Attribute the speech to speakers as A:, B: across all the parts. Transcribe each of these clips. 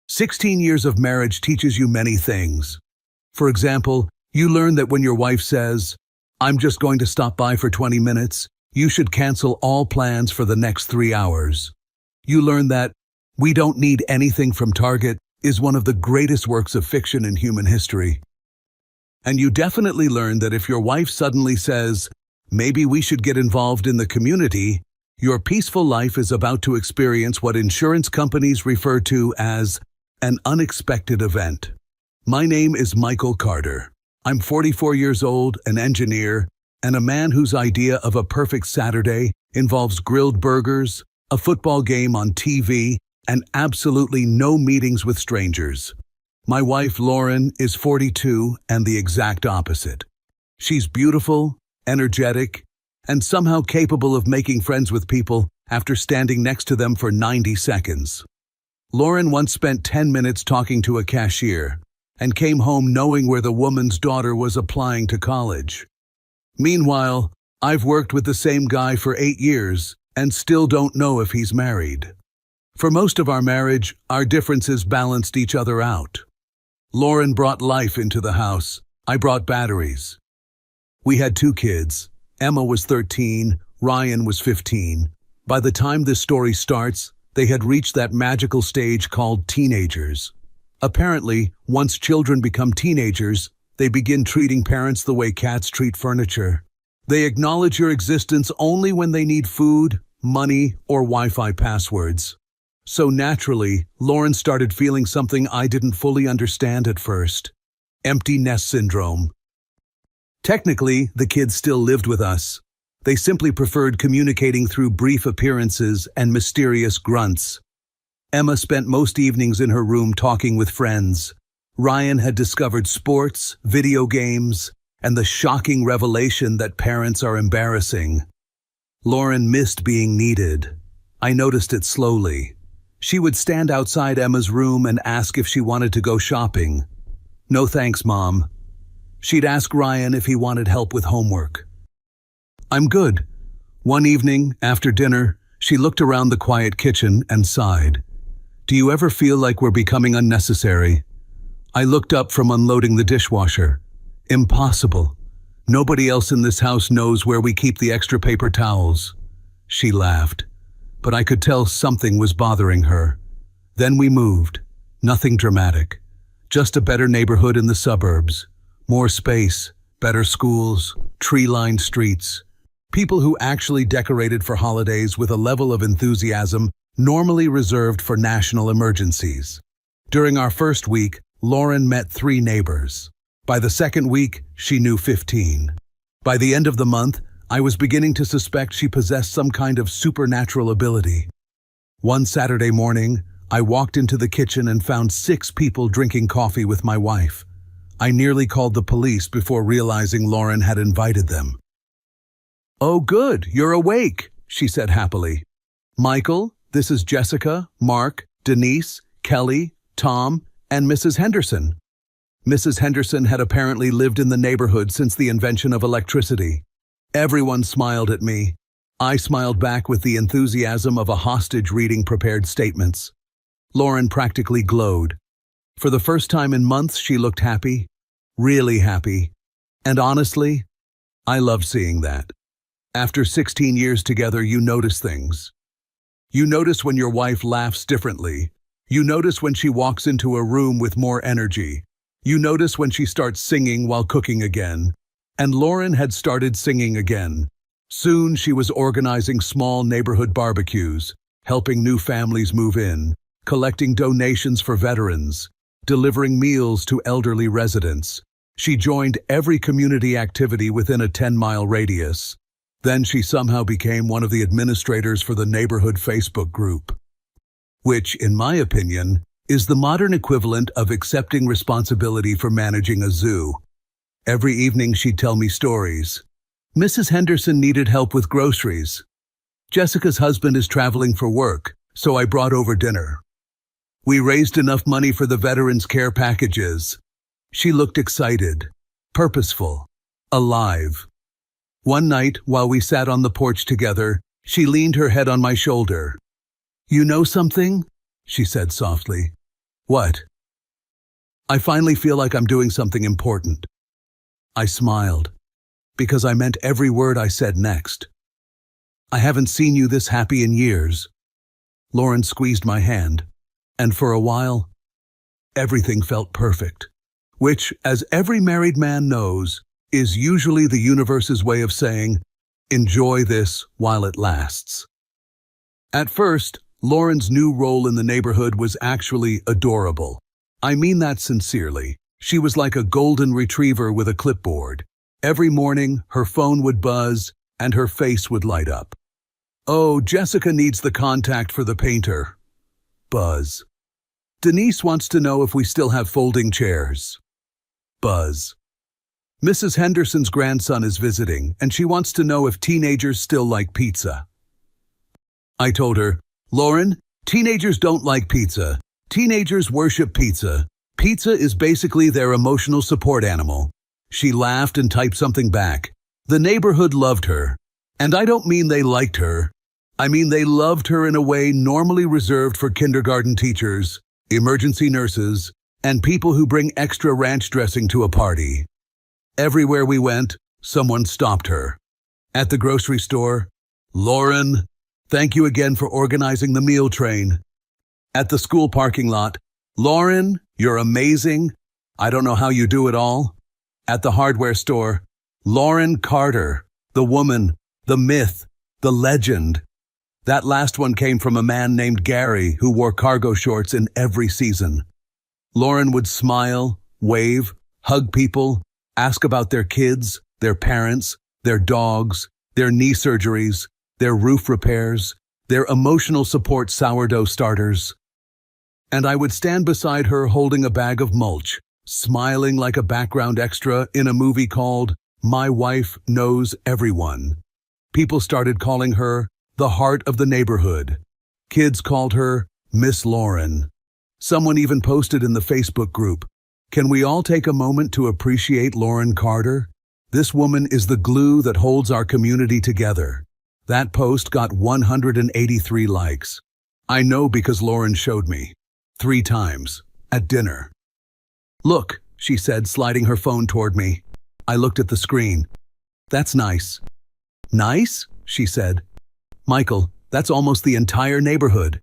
A: 16 years of marriage teaches you many things. For example, you learn that when your wife says, "I'm just going to stop by for 20 minutes," you should cancel all plans for the next 3 hours. You learn that "we don't need anything from Target" is one of the greatest works of fiction in human history. And you definitely learn that if your wife suddenly says, "maybe we should get involved in the community," your peaceful life is about to experience what insurance companies refer to as an unexpected event. My name is Michael Carter. I'm 44 years old, an engineer, and a man whose idea of a perfect Saturday involves grilled burgers, a football game on TV, and absolutely no meetings with strangers. My wife, Lauren, is 42 and the exact opposite. She's beautiful, energetic, and somehow capable of making friends with people after standing next to them for 90 seconds. Lauren once spent 10 minutes talking to a cashier and came home knowing where the woman's daughter was applying to college. Meanwhile, I've worked with the same guy for 8 years and still don't know if he's married. For most of our marriage, our differences balanced each other out. Lauren brought life into the house. I brought batteries. We had 2 kids. Emma was 13, Ryan was 15. By the time this story starts, they had reached that magical stage called teenagers. Apparently, once children become teenagers, they begin treating parents the way cats treat furniture. They acknowledge your existence only when they need food, money, or Wi-Fi passwords. So naturally, Lauren started feeling something I didn't fully understand at first: empty nest syndrome. Technically, the kids still lived with us. They simply preferred communicating through brief appearances and mysterious grunts. Emma spent most evenings in her room talking with friends. Ryan had discovered sports, video games, and the shocking revelation that parents are embarrassing. Lauren missed being needed. I noticed it slowly. She would stand outside Emma's room and ask if she wanted to go shopping. "No thanks, Mom." She'd ask Ryan if he wanted help with homework. "I'm good." One evening, after dinner, she looked around the quiet kitchen and sighed. "Do you ever feel like we're becoming unnecessary?" I looked up from unloading the dishwasher. "Impossible. Nobody else in this house knows where we keep the extra paper towels." She laughed, but I could tell something was bothering her. Then we moved. Nothing dramatic. Just a better neighborhood in the suburbs. More space, better schools, tree-lined streets. People who actually decorated for holidays with a level of enthusiasm normally reserved for national emergencies. During our first week, Lauren met 3 neighbors. By the second week, she knew 15. By the end of the month, I was beginning to suspect she possessed some kind of supernatural ability. One Saturday morning, I walked into the kitchen and found 6 people drinking coffee with my wife. I nearly called the police before realizing Lauren had invited them. "Oh good, you're awake," she said happily. "Michael, this is Jessica, Mark, Denise, Kelly, Tom, and Mrs. Henderson." Mrs. Henderson had apparently lived in the neighborhood since the invention of electricity. Everyone smiled at me. I smiled back with the enthusiasm of a hostage reading prepared statements. Lauren practically glowed. For the first time in months, she looked happy, really happy. And honestly, I loved seeing that. After 16 years together, you notice things. You notice when your wife laughs differently. You notice when she walks into a room with more energy. You notice when she starts singing while cooking again. And Lauren had started singing again. Soon she was organizing small neighborhood barbecues, helping new families move in, collecting donations for veterans, delivering meals to elderly residents. She joined every community activity within a 10-mile radius. Then she somehow became one of the administrators for the neighborhood Facebook group, which, in my opinion, is the modern equivalent of accepting responsibility for managing a zoo. Every evening she'd tell me stories. Mrs. Henderson needed help with groceries. Jessica's husband is traveling for work, so I brought over dinner. We raised enough money for the veterans' care packages. She looked excited, purposeful, alive. One night, while we sat on the porch together, she leaned her head on my shoulder. "You know something?" she said softly. What? I finally feel like I'm doing something important. I smiled, because I meant every word I said next. I haven't seen you this happy in years. Lauren squeezed my hand, and for a while, everything felt perfect, which, as every married man knows, is usually the universe's way of saying, enjoy this while it lasts. At first, Lauren's new role in the neighborhood was actually adorable. I mean that sincerely. She was like a golden retriever with a clipboard. Every morning, her phone would buzz, and her face would light up. Oh, Jessica needs the contact for the painter. Buzz. Denise wants to know if we still have folding chairs. Buzz. Mrs. Henderson's grandson is visiting, and she wants to know if teenagers still like pizza. I told her, Lauren, teenagers don't like pizza. Teenagers worship pizza. Pizza is basically their emotional support animal. She laughed and typed something back. The neighborhood loved her. And I don't mean they liked her. I mean they loved her in a way normally reserved for kindergarten teachers, emergency nurses, and people who bring extra ranch dressing to a party. Everywhere we went, someone stopped her. At the grocery store, Lauren, thank you again for organizing the meal train. At the school parking lot, Lauren, you're amazing. I don't know how you do it all. At the hardware store, Lauren Carter, the woman, the myth, the legend. That last one came from a man named Gary who wore cargo shorts in every season. Lauren would smile, wave, hug people, ask about their kids, their parents, their dogs, their knee surgeries, their roof repairs, their emotional support sourdough starters. And I would stand beside her holding a bag of mulch, smiling like a background extra in a movie called My Wife Knows Everyone. People started calling her the heart of the neighborhood. Kids called her Miss Lauren. Someone even posted in the Facebook group, can we all take a moment to appreciate Lauren Carter? This woman is the glue that holds our community together. That post got 183 likes. I know because Lauren showed me. 3 times. At dinner. Look, she said, sliding her phone toward me. I looked at the screen. That's nice. Nice? She said. Michael, that's almost the entire neighborhood.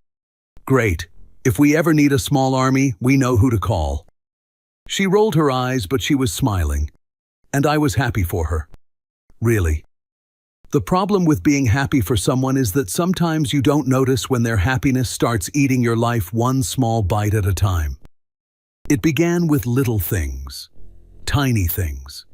A: Great. If we ever need a small army, we know who to call. She rolled her eyes, but she was smiling. And I was happy for her. Really. The problem with being happy for someone is that sometimes you don't notice when their happiness starts eating your life one small bite at a time. It began with little things. Tiny things.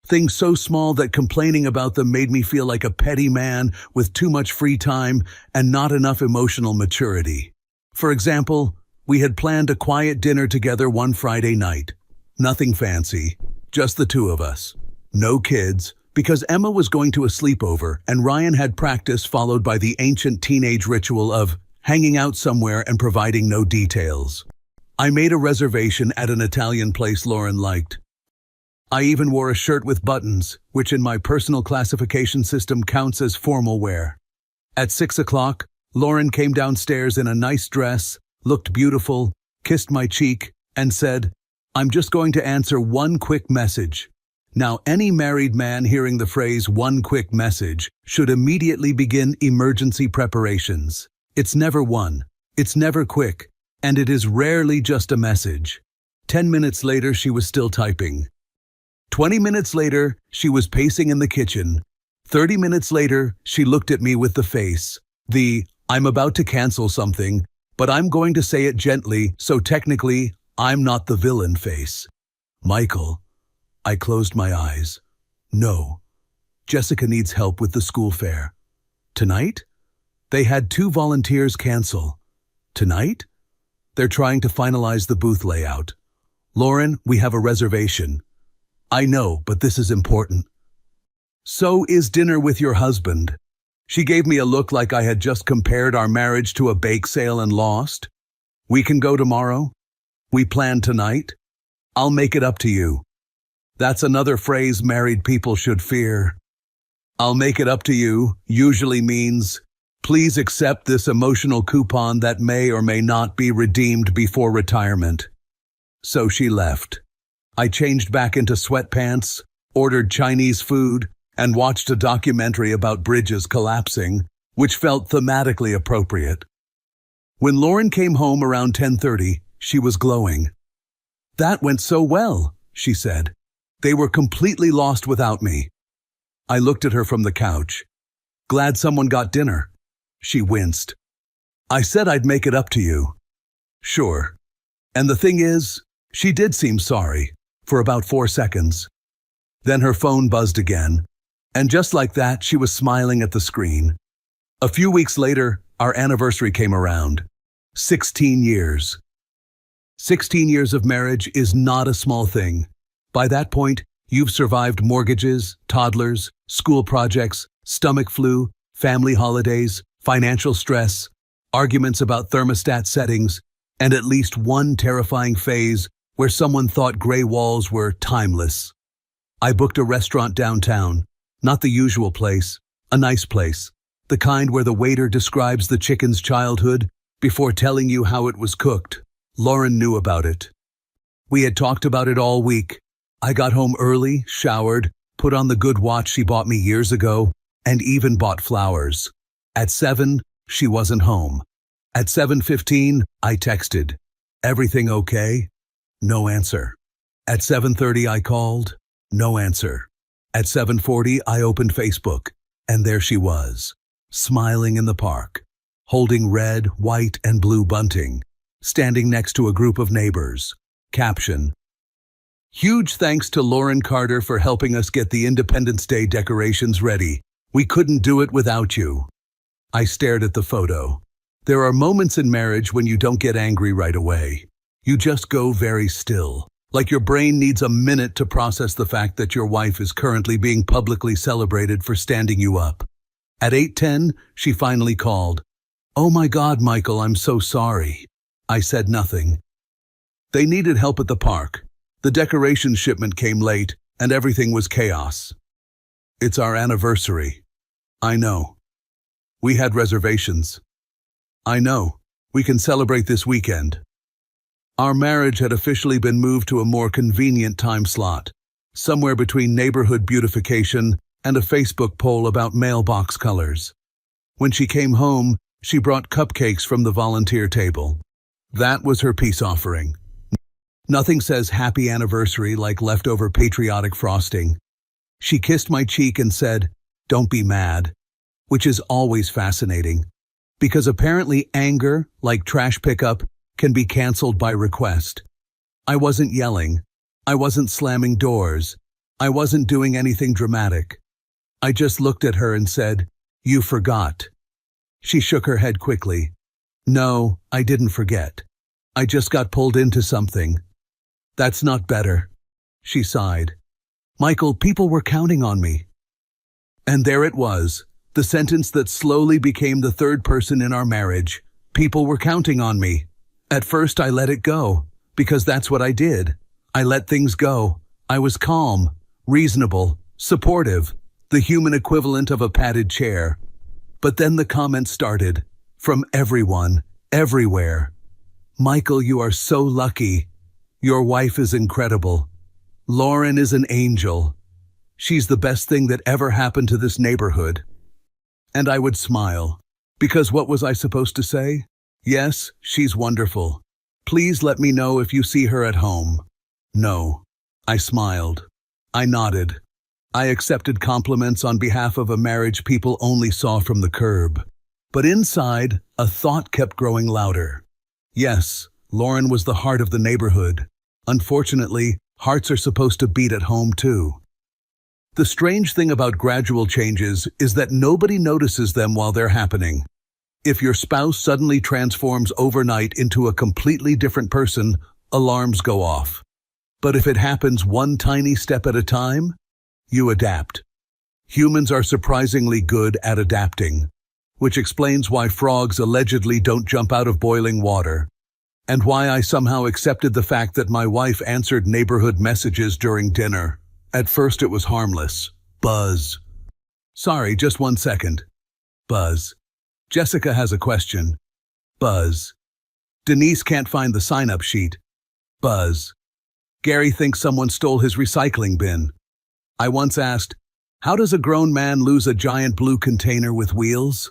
A: Things so small that complaining about them made me feel like a petty man with too much free time and not enough emotional maturity. For example, we had planned a quiet dinner together one Friday night. Nothing fancy, just the 2 of us. No kids, because Emma was going to a sleepover and Ryan had practice followed by the ancient teenage ritual of hanging out somewhere and providing no details. I made a reservation at an Italian place Lauren liked. I even wore a shirt with buttons, which in my personal classification system counts as formal wear. At 6 o'clock, Lauren came downstairs in a nice dress, looked beautiful, kissed my cheek, and said, I'm just going to answer one quick message. Now, any married man hearing the phrase one quick message should immediately begin emergency preparations. It's never one, it's never quick, and it is rarely just a message. 10 minutes later, she was still typing. 20 minutes later, she was pacing in the kitchen. 30 minutes later, she looked at me with the face. I'm about to cancel something, but I'm going to say it gently, so technically, I'm not the villain face. Michael. I closed my eyes. No. Jessica needs help with the school fair. Tonight? They had 2 volunteers cancel. Tonight? They're trying to finalize the booth layout. Lauren, we have a reservation. I know, but this is important. So is dinner with your husband. She gave me a look like I had just compared our marriage to a bake sale and lost. We can go tomorrow. We plan tonight. I'll make it up to you. That's another phrase married people should fear. I'll make it up to you usually means, Please accept this emotional coupon that may or may not be redeemed before retirement. So she left. I changed back into sweatpants, ordered Chinese food, and watched a documentary about bridges collapsing, which felt thematically appropriate. When Lauren came home around 10:30, she was glowing. "That went so well," she said. "They were completely lost without me." I looked at her from the couch. "Glad someone got dinner." She winced. "I said I'd make it up to you." "Sure." And the thing is, she did seem sorry, for about 4 seconds. Then her phone buzzed again, and just like that, she was smiling at the screen. A few weeks later, our anniversary came around. 16 years. 16 years of marriage is not a small thing. By that point, you've survived mortgages, toddlers, school projects, stomach flu, family holidays, financial stress, arguments about thermostat settings, and at least one terrifying phase where someone thought gray walls were timeless. I booked a restaurant downtown, not the usual place, a nice place, the kind where the waiter describes the chicken's childhood before telling you how it was cooked. Lauren knew about it. We had talked about it all week. I got home early, showered, put on the good watch she bought me years ago, and even bought flowers. At 7, she wasn't home. At 7:15, I texted, "Everything okay?" No answer. At 7:30, I called. No answer. At 7:40, I opened Facebook, and there she was, smiling in the park, holding red, white, and blue bunting, standing next to a group of neighbors. Caption: "Huge thanks to Lauren Carter for helping us get the Independence Day decorations ready. We couldn't do it without you." I stared at the photo. There are moments in marriage when you don't get angry right away. You just go very still, like your brain needs a minute to process the fact that your wife is currently being publicly celebrated for standing you up. At 8:10, she finally called. "Oh my God, Michael, I'm so sorry." I said nothing. They needed help at the park. The decoration shipment came late, and everything was chaos. "It's our anniversary." "I know." "We had reservations." "I know. We can celebrate this weekend." Our marriage had officially been moved to a more convenient time slot, somewhere between neighborhood beautification and a Facebook poll about mailbox colors. When she came home, she brought cupcakes from the volunteer table. That was her peace offering. Nothing says happy anniversary like leftover patriotic frosting. She kissed my cheek and said, "Don't be mad," which is always fascinating, because apparently anger, like trash pickup, can be canceled by request. I wasn't yelling. I wasn't slamming doors. I wasn't doing anything dramatic. I just looked at her and said, "You forgot." She shook her head quickly. "No, I didn't forget. I just got pulled into something." "That's not better." She sighed. "Michael, people were counting on me." And there it was, the sentence that slowly became the third person in our marriage. People were counting on me. At first I let it go, because that's what I did. I let things go. I was calm, reasonable, supportive, the human equivalent of a padded chair. But then the comments started, from everyone, everywhere. "Michael, you are so lucky. Your wife is incredible. Lauren is an angel. She's the best thing that ever happened to this neighborhood." And I would smile, because what was I supposed to say? "Yes, she's wonderful. Please let me know if you see her at home." No. I smiled. I nodded. I accepted compliments on behalf of a marriage people only saw from the curb. But inside, a thought kept growing louder. Yes, Lauren was the heart of the neighborhood. Unfortunately, hearts are supposed to beat at home too. The strange thing about gradual changes is that nobody notices them while they're happening. If your spouse suddenly transforms overnight into a completely different person, alarms go off. But if it happens one tiny step at a time, you adapt. Humans are surprisingly good at adapting, which explains why frogs allegedly don't jump out of boiling water, and why I somehow accepted the fact that my wife answered neighborhood messages during dinner. At first it was harmless. Buzz. "Sorry, just 1 second. Buzz. Jessica has a question. Buzz. Denise can't find the sign-up sheet. Buzz. Gary thinks someone stole his recycling bin. I once asked, how does a grown man lose a giant blue container with wheels?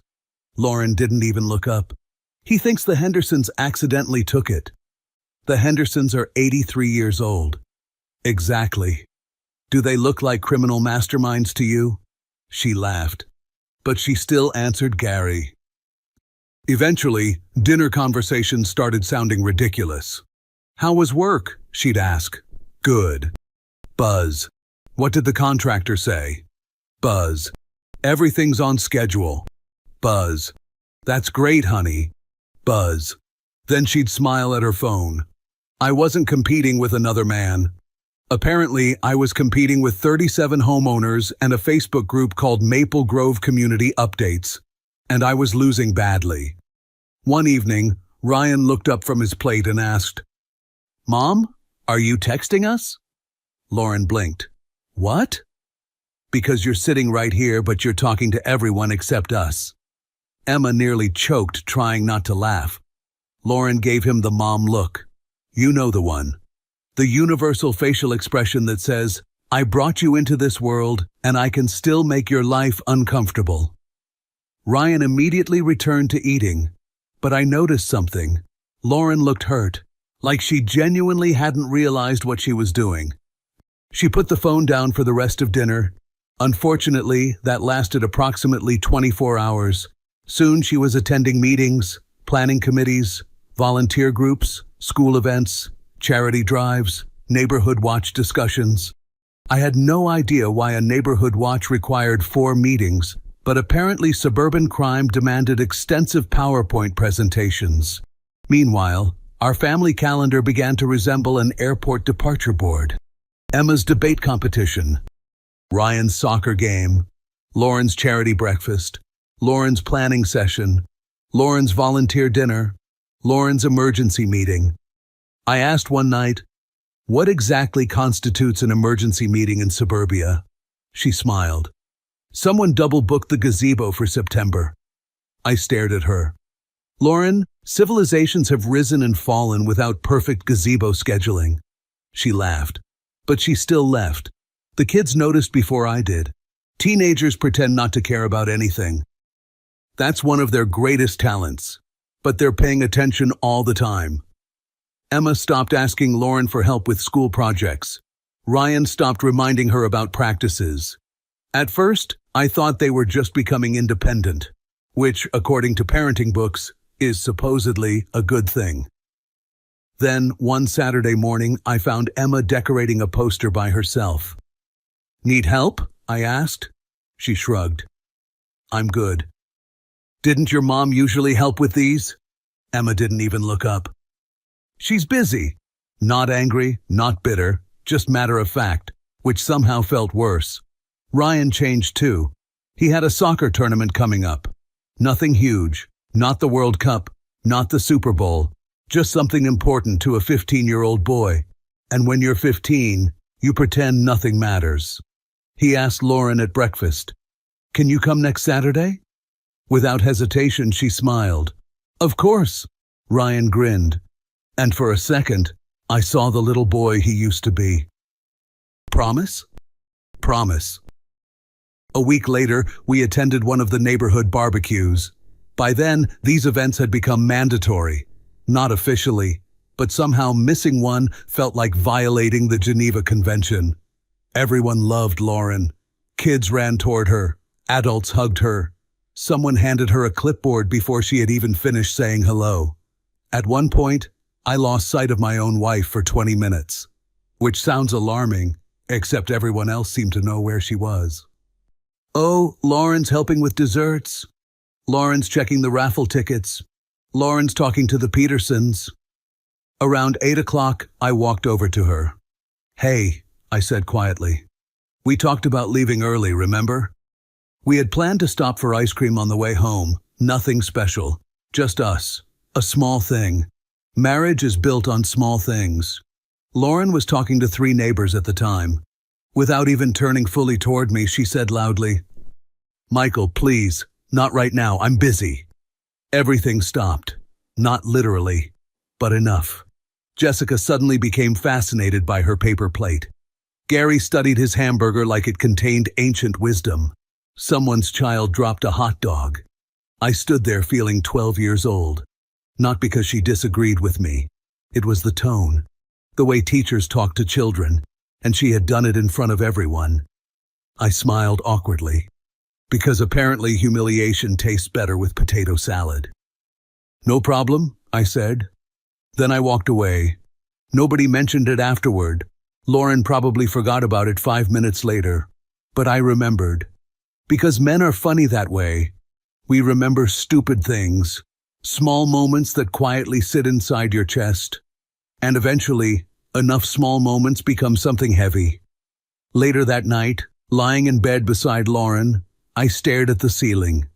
A: Lauren didn't even look up. He thinks the Hendersons accidentally took it. The Hendersons are 83 years old. Exactly. Do they look like criminal masterminds to you? She laughed. But she still answered Gary. Eventually, dinner conversations started sounding ridiculous. How was work? She'd ask. Good. Buzz. What did the contractor say? Buzz. Everything's on schedule. Buzz. That's great, honey. Buzz. Then she'd smile at her phone. I wasn't competing with another man. Apparently, I was competing with 37 homeowners and a Facebook group called Maple Grove Community Updates, and I was losing badly. One evening, Ryan looked up from his plate and asked, Mom, are you texting us? Lauren blinked. What? Because you're sitting right here, but you're talking to everyone except us. Emma nearly choked, trying not to laugh. Lauren gave him the mom look. You know the one. The universal facial expression that says, I brought you into this world, and I can still make your life uncomfortable. Ryan immediately returned to eating, but I noticed something. Lauren looked hurt, like she genuinely hadn't realized what she was doing. She put the phone down for the rest of dinner. Unfortunately, that lasted approximately 24 hours. Soon she was attending meetings, planning committees, volunteer groups, school events, charity drives, neighborhood watch discussions. I had no idea why a neighborhood watch required 4 meetings, but apparently suburban crime demanded extensive PowerPoint presentations. Meanwhile, our family calendar began to resemble an airport departure board. Emma's debate competition, Ryan's soccer game, Lauren's charity breakfast, Lauren's planning session, Lauren's volunteer dinner, Lauren's emergency meeting. I asked one night, what exactly constitutes an emergency meeting in suburbia? She smiled. Someone double-booked the gazebo for September. I stared at her. Lauren, civilizations have risen and fallen without perfect gazebo scheduling. She laughed. But she still left. The kids noticed before I did. Teenagers pretend not to care about anything. That's one of their greatest talents. But they're paying attention all the time. Emma stopped asking Lauren for help with school projects. Ryan stopped reminding her about practices. At first, I thought they were just becoming independent, which, according to parenting books, is supposedly a good thing. Then, one Saturday morning, I found Emma decorating a poster by herself. Need help? I asked. She shrugged. I'm good. Didn't your mom usually help with these? Emma didn't even look up. She's busy. Not angry, not bitter, just matter of fact, which somehow felt worse. Ryan changed too. He had a soccer tournament coming up. Nothing huge, not the World Cup, not the Super Bowl, just something important to a 15-year-old boy. And when you're 15, you pretend nothing matters. He asked Lauren at breakfast, Can you come next Saturday? Without hesitation, she smiled. Of course. Ryan grinned. And for a second, I saw the little boy he used to be. Promise? Promise. A week later, we attended one of the neighborhood barbecues. By then, these events had become mandatory. Not officially, but somehow missing one felt like violating the Geneva Convention. Everyone loved Lauren. Kids ran toward her. Adults hugged her. Someone handed her a clipboard before she had even finished saying hello. At one point, I lost sight of my own wife for 20 minutes, which sounds alarming, except everyone else seemed to know where she was. Oh, Lauren's helping with desserts. Lauren's checking the raffle tickets. Lauren's talking to the Petersons. Around 8 o'clock, I walked over to her. Hey, I said quietly. We talked about leaving early, remember? We had planned to stop for ice cream on the way home. Nothing special. Just us. A small thing. Marriage is built on small things. Lauren was talking to 3 neighbors at the time. Without even turning fully toward me, she said loudly, Michael, please, not right now, I'm busy. Everything stopped. Not literally, but enough. Jessica suddenly became fascinated by her paper plate. Gary studied his hamburger like it contained ancient wisdom. Someone's child dropped a hot dog. I stood there feeling 12 years old. Not because she disagreed with me. It was the tone. The way teachers talk to children, and she had done it in front of everyone. I smiled awkwardly, because apparently humiliation tastes better with potato salad. "No problem," I said. Then I walked away. Nobody mentioned it afterward. Lauren probably forgot about it 5 minutes later. But I remembered. Because men are funny that way. We remember stupid things, small moments that quietly sit inside your chest. And eventually, enough small moments become something heavy. Later that night, lying in bed beside Lauren, I stared at the ceiling.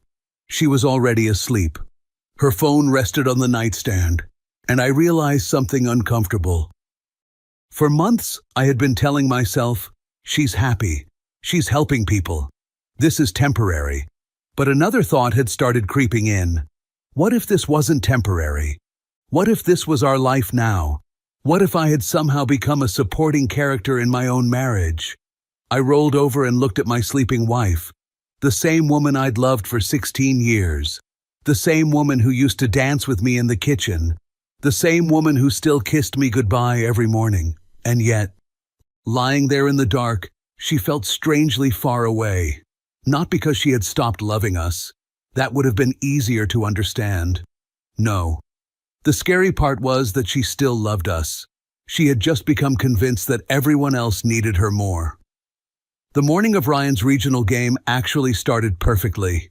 A: She was already asleep. Her phone rested on the nightstand, and I realized something uncomfortable. For months, I had been telling myself, she's happy, she's helping people. This is temporary. But another thought had started creeping in. What if this wasn't temporary? What if this was our life now? What if I had somehow become a supporting character in my own marriage? I rolled over and looked at my sleeping wife, the same woman I'd loved for 16 years, the same woman who used to dance with me in the kitchen, the same woman who still kissed me goodbye every morning. And yet, lying there in the dark, she felt strangely far away. Not because she had stopped loving us. That would have been easier to understand. No. The scary part was that she still loved us. She had just become convinced that everyone else needed her more. The morning of Ryan's regional game actually started perfectly,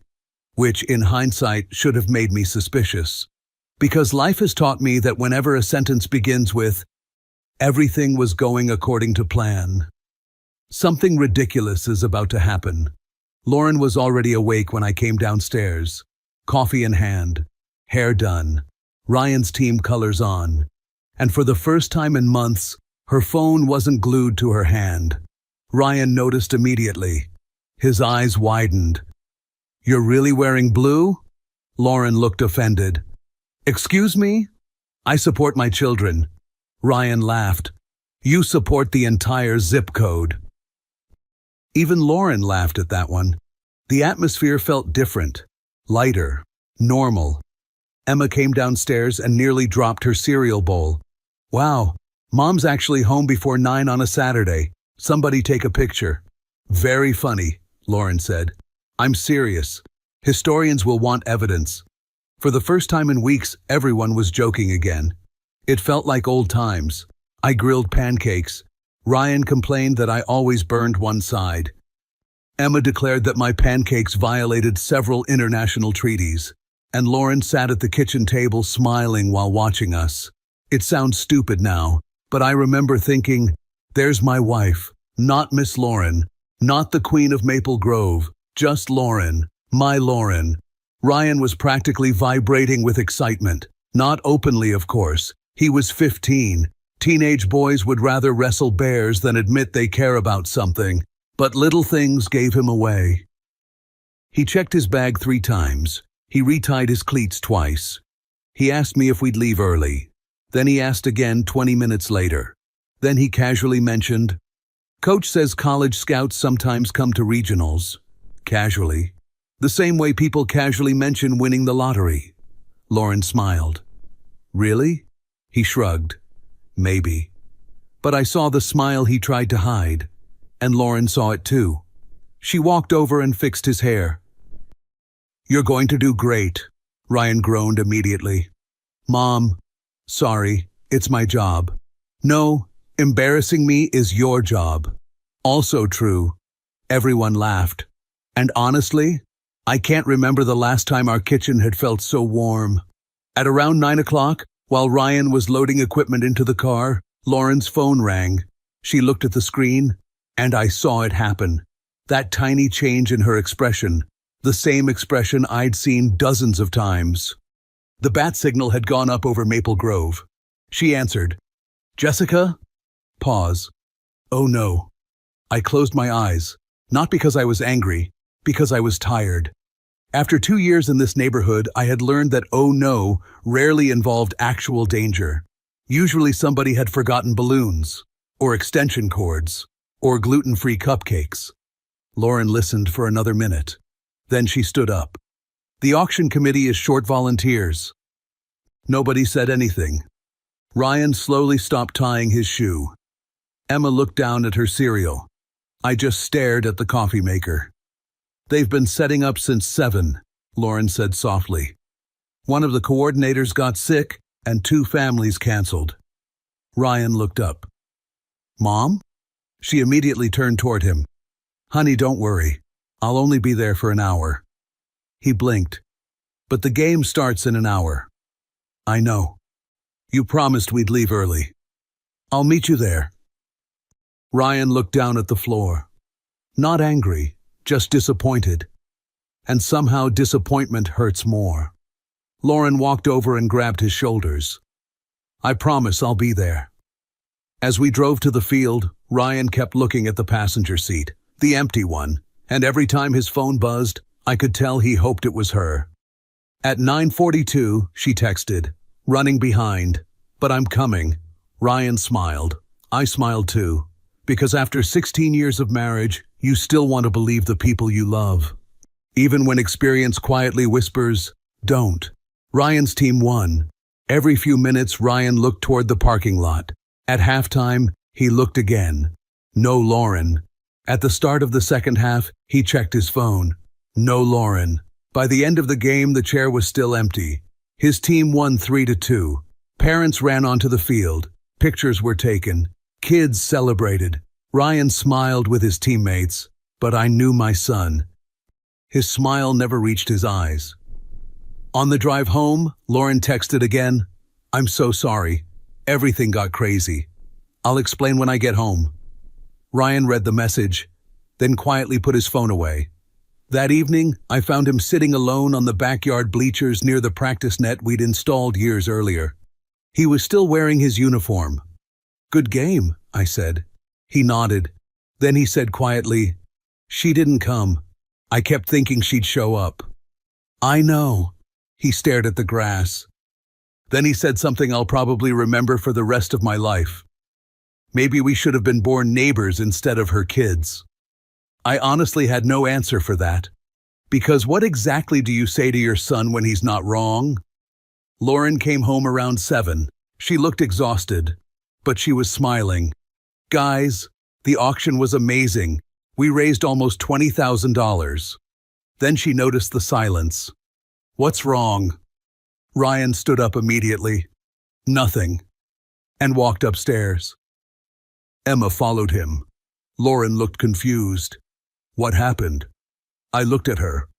A: which, in hindsight, should have made me suspicious. Because life has taught me that whenever a sentence begins with, "Everything was going according to plan," something ridiculous is about to happen. Lauren was already awake when I came downstairs, coffee in hand, hair done, Ryan's team colors on, and for the first time in months, her phone wasn't glued to her hand. Ryan noticed immediately. His eyes widened. "You're really wearing blue?" Lauren looked offended. "Excuse me? I support my children." Ryan laughed. "You support the entire zip code." Even Lauren laughed at that one. The atmosphere felt different, lighter, normal. Emma came downstairs and nearly dropped her cereal bowl. "Wow, Mom's actually home before 9 on a Saturday. Somebody take a picture." "Very funny," Lauren said. "I'm serious. Historians will want evidence." For the first time in weeks, everyone was joking again. It felt like old times. I grilled pancakes. Ryan complained that I always burned one side. Emma declared that my pancakes violated several international treaties, and Lauren sat at the kitchen table smiling while watching us. It sounds stupid now, but I remember thinking, there's my wife, not Miss Lauren, not the Queen of Maple Grove, just Lauren, my Lauren. Ryan was practically vibrating with excitement, not openly, of course. He was 15. Teenage boys would rather wrestle bears than admit they care about something, but little things gave him away. He checked his bag 3 times. He retied his cleats twice. He asked me if we'd leave early. Then he asked again 20 minutes later. Then he casually mentioned, "Coach says college scouts sometimes come to regionals." Casually. The same way people casually mention winning the lottery. Lauren smiled. "Really?" He shrugged. "Maybe." But I saw the smile he tried to hide, and Lauren saw it too. She walked over and fixed his hair. "You're going to do great," Ryan groaned immediately. "Mom, sorry, it's my job." "No, embarrassing me is your job." Also true. Everyone laughed. And honestly, I can't remember the last time our kitchen had felt so warm. At around 9 o'clock, while Ryan was loading equipment into the car, Lauren's phone rang. She looked at the screen, and I saw it happen. That tiny change in her expression, the same expression I'd seen dozens of times. The bat signal had gone up over Maple Grove. She answered. "Jessica?" Pause. Oh no. I closed my eyes, not because I was angry, because I was tired. After 2 years in this neighborhood, I had learned that oh no rarely involved actual danger. Usually somebody had forgotten balloons, or extension cords, or gluten-free cupcakes. Lauren listened for another minute. Then she stood up. The auction committee is short volunteers. Nobody said anything. Ryan slowly stopped tying his shoe. Emma looked down at her cereal. I just stared at the coffee maker. They've been setting up since 7, Lauren said softly. One of the coordinators got sick and 2 families canceled. Ryan looked up. Mom? She immediately turned toward him. Honey, don't worry. I'll only be there for an hour. He blinked. But the game starts in an hour. I know. You promised we'd leave early. I'll meet you there. Ryan looked down at the floor. Not angry, just disappointed. And somehow disappointment hurts more. Lauren walked over and grabbed his shoulders. I promise I'll be there. As we drove to the field, Ryan kept looking at the passenger seat, the empty one, and every time his phone buzzed, I could tell he hoped it was her. At 9:42, she texted, running behind, but I'm coming. Ryan smiled. I smiled too, because after 16 years of marriage, you still want to believe the people you love. Even when experience quietly whispers, don't. Ryan's team won. Every few minutes, Ryan looked toward the parking lot. At halftime, he looked again. No Lauren. At the start of the second half, he checked his phone. No Lauren. By the end of the game, the chair was still empty. His team won 3-2. Parents ran onto the field. Pictures were taken. Kids celebrated. Ryan smiled with his teammates, but I knew my son. His smile never reached his eyes. On the drive home, Lauren texted again. I'm so sorry. Everything got crazy. I'll explain when I get home. Ryan read the message, then quietly put his phone away. That evening, I found him sitting alone on the backyard bleachers near the practice net we'd installed years earlier. He was still wearing his uniform. Good game, I said. He nodded. Then he said quietly, she didn't come. I kept thinking she'd show up. I know. He stared at the grass. Then he said something I'll probably remember for the rest of my life. Maybe we should have been born neighbors instead of her kids. I honestly had no answer for that. Because what exactly do you say to your son when he's not wrong? Lauren came home around 7. She looked exhausted, but she was smiling. Guys, the auction was amazing. We raised almost $20,000. Then she noticed the silence. What's wrong? Ryan stood up immediately. Nothing. And walked upstairs. Emma followed him. Lauren looked confused. What happened? I looked at her.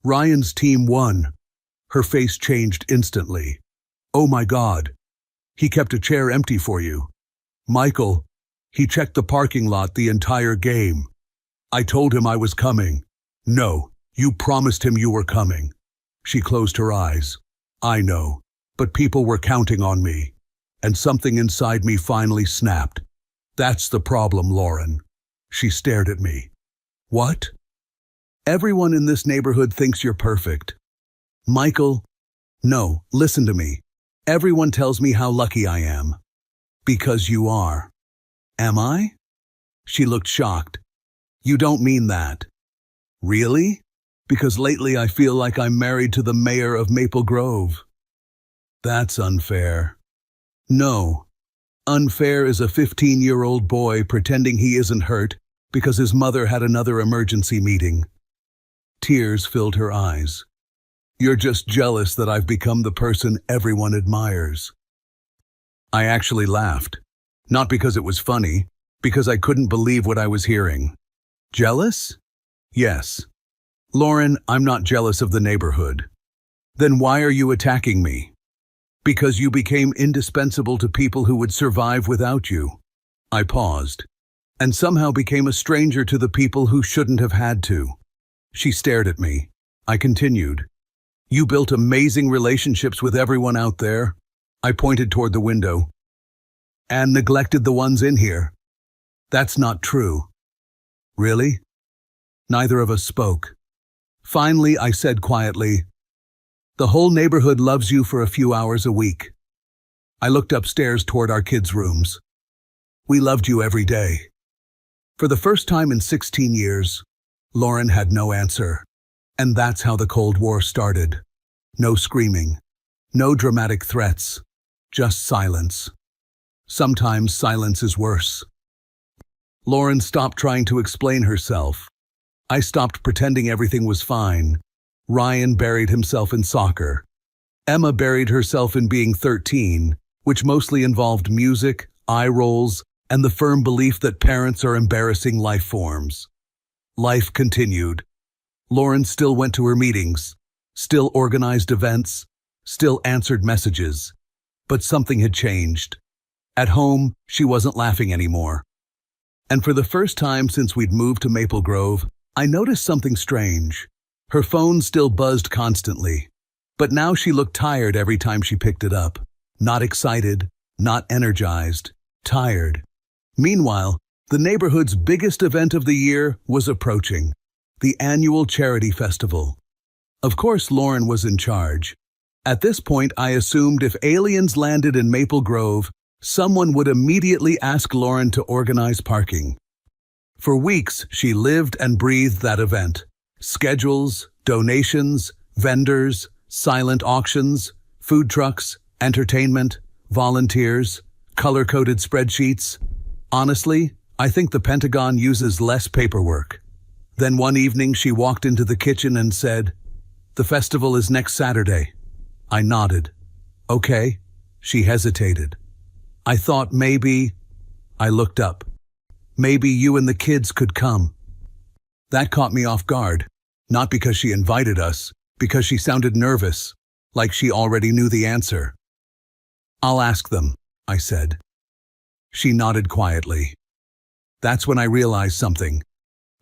A: Ryan's team won. Her face changed instantly. Oh my God. He kept a chair empty for you. Michael, he checked the parking lot the entire game. I told him I was coming. No, you promised him you were coming. She closed her eyes. I know, but people were counting on me. And something inside me finally snapped. That's the problem, Lauren. She stared at me. What? Everyone in this neighborhood thinks you're perfect. Michael, no, listen to me. Everyone tells me how lucky I am. Because you are. Am I? She looked shocked. You don't mean that. Really? Because lately I feel like I'm married to the mayor of Maple Grove. That's unfair. No. Unfair is a 15-year-old boy pretending he isn't hurt because his mother had another emergency meeting. Tears filled her eyes. You're just jealous that I've become the person everyone admires. I actually laughed. Not because it was funny, because I couldn't believe what I was hearing. Jealous? Yes. Lauren, I'm not jealous of the neighborhood. Then why are you attacking me? Because you became indispensable to people who would survive without you. I paused, and somehow became a stranger to the people who shouldn't have had to. She stared at me. I continued. You built amazing relationships with everyone out there. I pointed toward the window. And neglected the ones in here. That's not true. Really? Neither of us spoke. Finally, I said quietly, "The whole neighborhood loves you for a few hours a week." I looked upstairs toward our kids' rooms. "We loved you every day." For the first time in 16 years, Lauren had no answer. And that's how the Cold War started. No screaming, no dramatic threats, just silence. Sometimes silence is worse. Lauren stopped trying to explain herself. I stopped pretending everything was fine. Ryan buried himself in soccer. Emma buried herself in being 13, which mostly involved music, eye rolls, and the firm belief that parents are embarrassing life forms. Life continued. Lauren still went to her meetings, still organized events, still answered messages. But something had changed. At home, she wasn't laughing anymore. And for the first time since we'd moved to Maple Grove, I noticed something strange. Her phone still buzzed constantly, but now she looked tired every time she picked it up. Not excited, not energized, tired. Meanwhile, the neighborhood's biggest event of the year was approaching, the annual charity festival. Of course, Lauren was in charge. At this point, I assumed if aliens landed in Maple Grove, someone would immediately ask Lauren to organize parking. For weeks, she lived and breathed that event. Schedules, donations, vendors, silent auctions, food trucks, entertainment, volunteers, color-coded spreadsheets. Honestly, I think the Pentagon uses less paperwork. Then one evening she walked into the kitchen and said, "The festival is next Saturday." I nodded. "Okay." She hesitated. I thought maybe... I looked up. "Maybe you and the kids could come." That caught me off guard. Not because she invited us, because she sounded nervous, like she already knew the answer. "I'll ask them," I said. She nodded quietly. That's when I realized something.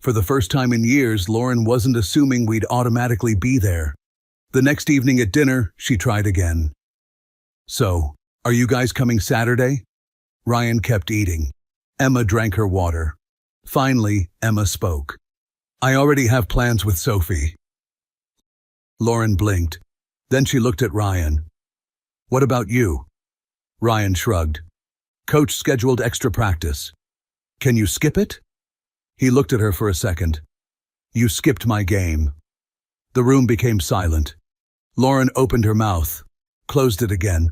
A: For the first time in years, Lauren wasn't assuming we'd automatically be there. The next evening at dinner, she tried again. "So, are you guys coming Saturday?" Ryan kept eating. Emma drank her water. Finally, Emma spoke. "I already have plans with Sophie." Lauren blinked. Then she looked at Ryan. "What about you?" Ryan shrugged. "Coach scheduled extra practice. Can you skip it?" He looked at her for a second. "You skipped my game." The room became silent. Lauren opened her mouth, closed it again.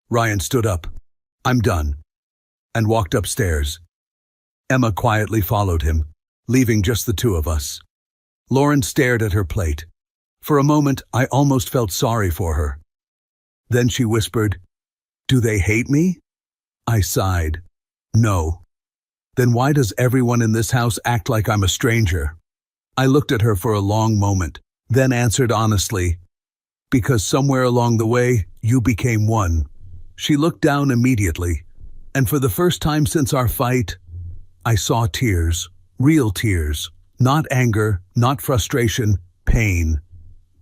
A: Ryan stood up. "I'm done," and walked upstairs. Emma quietly followed him, leaving just the two of us. Lauren stared at her plate. For a moment, I almost felt sorry for her. Then she whispered, "Do they hate me?" I sighed. "No." "Then why does everyone in this house act like I'm a stranger?" I looked at her for a long moment, then answered honestly, "Because somewhere along the way, you became one." She looked down immediately, and for the first time since our fight, I saw tears, real tears, not anger, not frustration, pain.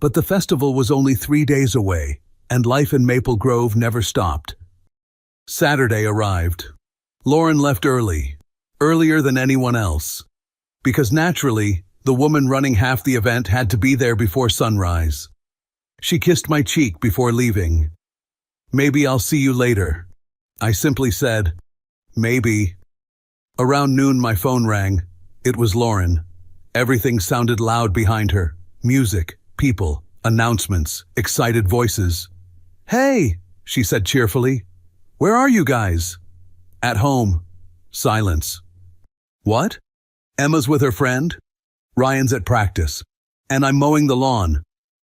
A: But the festival was only 3 days away, and life in Maple Grove never stopped. Saturday arrived. Lauren left early, earlier than anyone else, because naturally, the woman running half the event had to be there before sunrise. She kissed my cheek before leaving. "Maybe I'll see you later." I simply said, "Maybe." Around noon, my phone rang. It was Lauren. Everything sounded loud behind her. Music, people, announcements, excited voices. "Hey," she said cheerfully. "Where are you guys?" "At home." Silence. "What?" "Emma's with her friend. Ryan's at practice. And I'm mowing the lawn."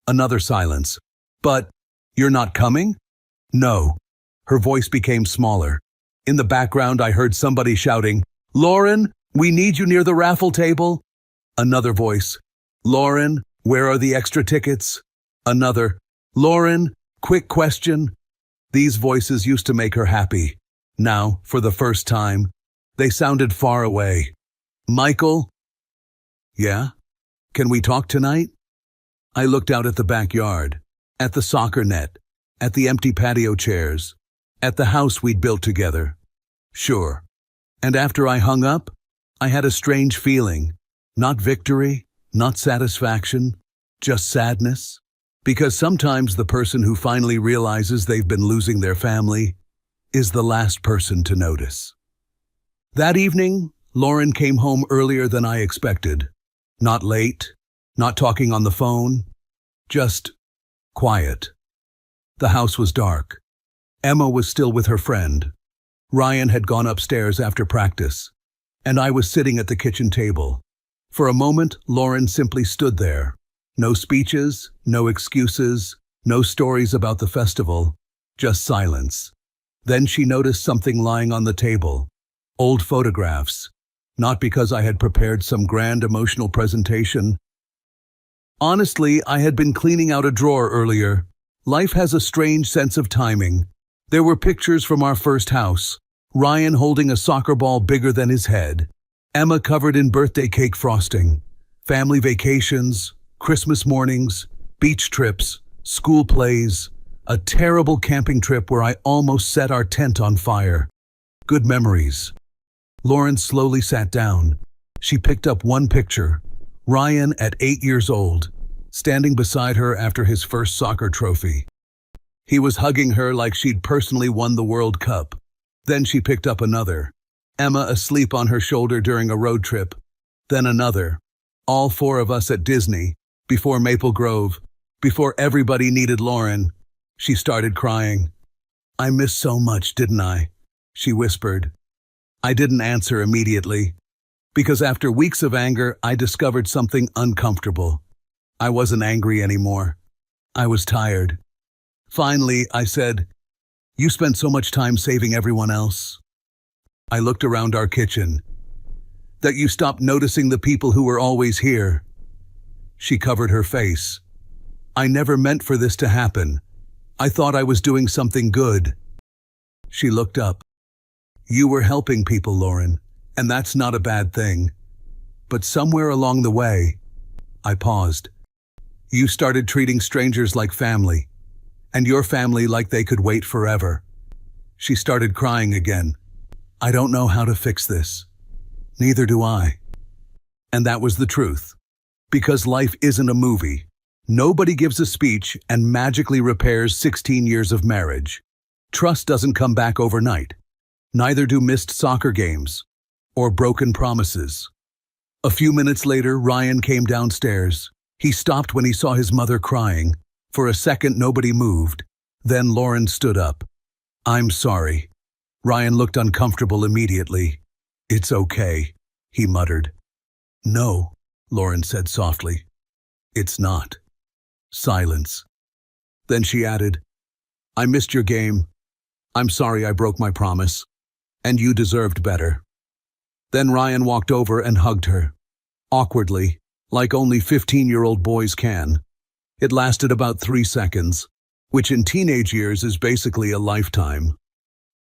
A: Another silence. "But, you're not coming?" "No." Her voice became smaller. In the background, I heard somebody shouting, "Lauren, we need you near the raffle table." Another voice, "Lauren, where are the extra tickets?" Another, "Lauren, quick question." These voices used to make her happy. Now, for the first time, they sounded far away. "Michael?" "Yeah? Can we talk tonight?" I looked out at the backyard, at the soccer net, at the empty patio chairs, at the house we'd built together. Sure. And after I hung up, I had a strange feeling. Not victory, not satisfaction, Just sadness? Because sometimes the person who finally realizes they've been losing their family is the last person to notice. That evening, Lauren came home earlier than I expected. Not late, not talking on the phone, just quiet. The house was dark. Emma was still with her friend. Ryan had gone upstairs after practice, and I was sitting at the kitchen table. For a moment, Lauren simply stood there. No speeches, no excuses, no stories about the festival, just silence. Then she noticed something lying on the table. Old photographs. Not because I had prepared some grand emotional presentation. Honestly, I had been cleaning out a drawer earlier. Life has a strange sense of timing. There were pictures from our first house. Ryan holding a soccer ball bigger than his head. Emma covered in birthday cake frosting. Family vacations, Christmas mornings, beach trips, school plays, a terrible camping trip where I almost set our tent on fire. Good memories. Lauren slowly sat down. She picked up one picture. Ryan at 8 years old, standing beside her after his first soccer trophy. He was hugging her like she'd personally won the World Cup. Then she picked up another. Emma asleep on her shoulder during a road trip. Then another. All four of us at Disney, before Maple Grove, before everybody needed Lauren. She started crying. "I missed so much, didn't I?" she whispered. I didn't answer immediately, because after weeks of anger, I discovered something uncomfortable. I wasn't angry anymore. I was tired. Finally, I said, "You spent so much time saving everyone else." I looked around our kitchen. "That you stopped noticing the people who were always here." She covered her face. "I never meant for this to happen. I thought I was doing something good." She looked up. "You were helping people, Lauren, and that's not a bad thing. But somewhere along the way," I paused, "you started treating strangers like family, and your family like they could wait forever." She started crying again. "I don't know how to fix this. Neither do I." And that was the truth. Because life isn't a movie. Nobody gives a speech and magically repairs 16 years of marriage. Trust doesn't come back overnight. Neither do missed soccer games or broken promises. A few minutes later, Ryan came downstairs. He stopped when he saw his mother crying. For a second, nobody moved. Then Lauren stood up. "I'm sorry." Ryan looked uncomfortable immediately. "It's okay," he muttered. "No," Lauren said softly. "It's not." Silence. Then she added, "I missed your game. I'm sorry I broke my promise. And you deserved better." Then Ryan walked over and hugged her. Awkwardly, like only 15-year-old boys can. It lasted about 3 seconds, which in teenage years is basically a lifetime.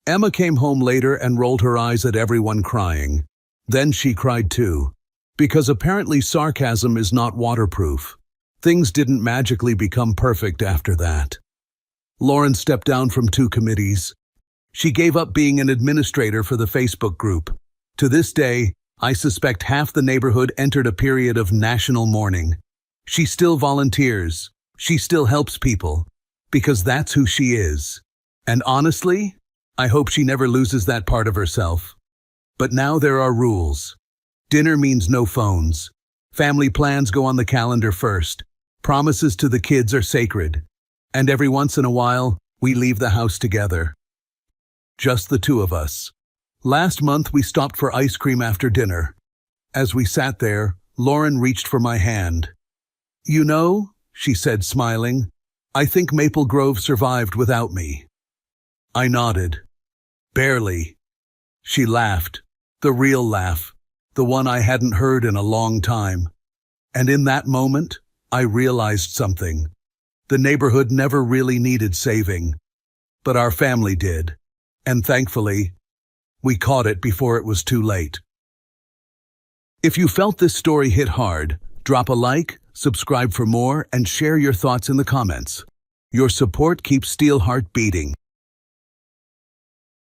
A: Emma came home later and rolled her eyes at everyone crying. Then she cried too. Because apparently sarcasm is not waterproof. Things didn't magically become perfect after that. Lauren stepped down from 2 committees. She gave up being an administrator for the Facebook group. To this day, I suspect half the neighborhood entered a period of national mourning. She still volunteers. She still helps people. Because that's who she is. And honestly, I hope she never loses that part of herself. But now there are rules. Dinner means no phones. Family plans go on the calendar first. Promises to the kids are sacred. And every once in a while, we leave the house together. Just the 2 of us. Last month, we stopped for ice cream after dinner. As we sat there, Lauren reached for my hand. "You know," she said, smiling, "I think Maple Grove survived without me." I nodded. "Barely." She laughed. The real laugh. The one I hadn't heard in a long time. And in that moment, I realized something. The neighborhood never really needed saving. But our family did. And thankfully, we caught it before it was too late. If you felt this story hit hard, drop a like, subscribe for more, and share your thoughts in the comments. Your support keeps Steelheart beating.